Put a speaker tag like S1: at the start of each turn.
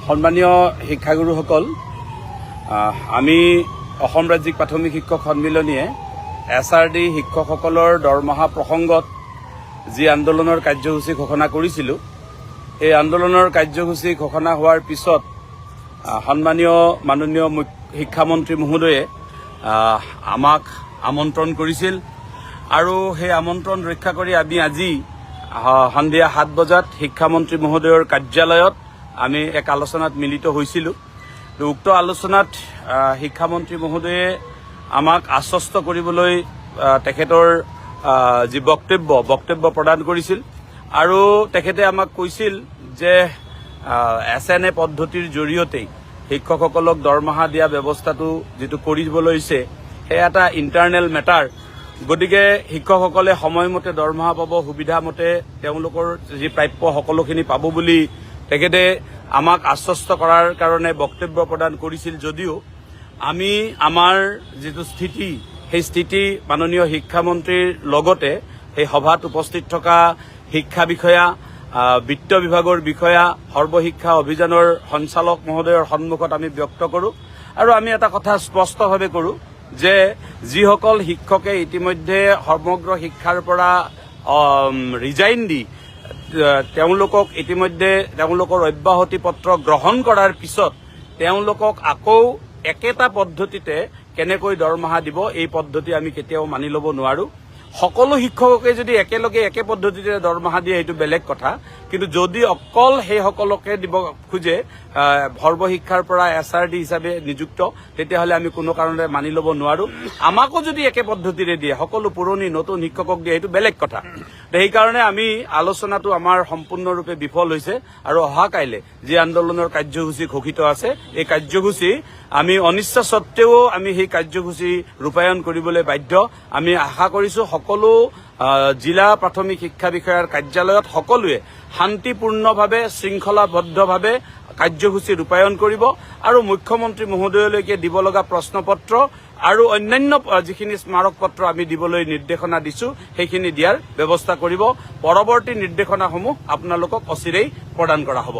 S1: সম্মানীয় শিক্ষাগুৰুসকল, আমি অসম ৰাজ্যিক প্ৰাথমিক শিক্ষক সন্মিলনীয়ে SRD শিক্ষকসকলৰ দৰমহা প্ৰসংগত যি আন্দোলনৰ কাৰ্যসূচী ঘোষণা কৰিছিলোঁ, এই আন্দোলনৰ কাৰ্যসূচী ঘোষণা হোৱাৰ পিছত সন্মানীয় মাননীয় শিক্ষামন্ত্ৰী মহোদয়ে আমাক আমন্ত্ৰণ কৰিছিল আৰু সেই আমন্ত্ৰণ ৰক্ষা কৰি আমি আজি সন্ধিয়া 7 বজাত শিক্ষামন্ত্ৰী মহোদয়ৰ কাৰ্যালয়ত আমি এক আলোচনাত মিলিত হৈছিলোঁ। উক্ত আলোচনাত শিক্ষামন্ত্ৰী মহোদয়ে আমাক আশ্বস্ত কৰিবলৈ তেখেতৰ যি বক্তব্য প্ৰদান কৰিছিল আৰু তেখেতে আমাক কৈছিল যে SNA পদ্ধতিৰ জৰিয়তেই শিক্ষকসকলক দৰমহা দিয়া ব্যৱস্থাটো যিটো কৰিব লৈছে সেয়া এটা ইণ্টাৰনেল মেটাৰ। গতিকে শিক্ষকসকলে সময়মতে দৰমহা পাব, সুবিধামতে তেওঁলোকৰ যি প্ৰাপ্য সকলোখিনি পাব বুলি তেখেতে আমাক আশ্বস্ত কৰাৰ কাৰণে বক্তব্য প্ৰদান কৰিছিল যদিও আমি আমাৰ যিটো স্থিতি সেই স্থিতি মাননীয় শিক্ষামন্ত্ৰীৰ লগতে এই সভাত উপস্থিত থকা শিক্ষা বিষয়া, বিত্ত বিভাগৰ বিষয়া, সৰ্বশিক্ষা অভিযানৰ সঞ্চালক মহোদয়ৰ সন্মুখত আমি ব্যক্ত কৰোঁ আৰু আমি এটা কথা স্পষ্টভাৱে কৰোঁ যে যিসকল শিক্ষকে ইতিমধ্যে সমগ্ৰ শিক্ষাৰ পৰা ৰিজাইন দি তেওঁলোকক ইতিমধ্যে তেওঁলোকৰ অব্যাহতি পত্ৰ গ্ৰহণ কৰাৰ পিছত তেওঁলোকক আকৌ একেটা পদ্ধতিতে কেনেকৈ দৰমহা দিব, এই পদ্ধতি আমি কেতিয়াও মানি ল'ব নোৱাৰো। সকলো শিক্ষককে যদি একেলগে একে পদ্ধতিতে দৰমহা দিয়ে সেইটো বেলেগ কথা, কিন্তু যদি অকল সেইসকলকে দিব খোজে সৰ্বশিক্ষাৰ পৰা SRD হিচাপে নিযুক্ত, তেতিয়াহ'লে আমি কোনো কাৰণতে মানি ল'ব নোৱাৰো। আমাকো যদি একে পদ্ধতিৰে দিয়ে, সকলো পুৰণি নতুন শিক্ষকক দিয়ে, সেইটো বেলেগ কথা। সেইকাৰণে আমি আলোচনাটো আমাৰ সম্পূৰ্ণৰূপে বিফল হৈছে আৰু অহা কাইলে যি আন্দোলনৰ কাৰ্যসূচী ঘোষিত আছে এই কাৰ্যসূচী আমি অনিচ্ছা সত্ত্বেও আমি সেই কাৰ্যসূচী ৰূপায়ণ কৰিবলৈ বাধ্য। আমি আশা কৰিছোঁ সকলো জিলা প্ৰাথমিক শিক্ষা বিষয়াৰ কাৰ্যালয়ত সকলোৱে শান্তিপূৰ্ণভাৱে শৃংখলাবদ্ধভাৱে কাৰ্যসূচী ৰূপায়ণ কৰিব আৰু মুখ্যমন্ত্ৰী মহোদয়লৈকে দিব লগা প্ৰশ্নপত্ৰ আৰু অন্যান্য যিখিনি স্মাৰক পত্ৰ আমি দিবলৈ নিৰ্দেশনা দিছো সেইখিনি দিয়াৰ ব্যৱস্থা কৰিব। পৰৱৰ্তী নিৰ্দেশনাসমূহ আপোনালোকক অচিৰেই প্ৰদান কৰা হ'ব।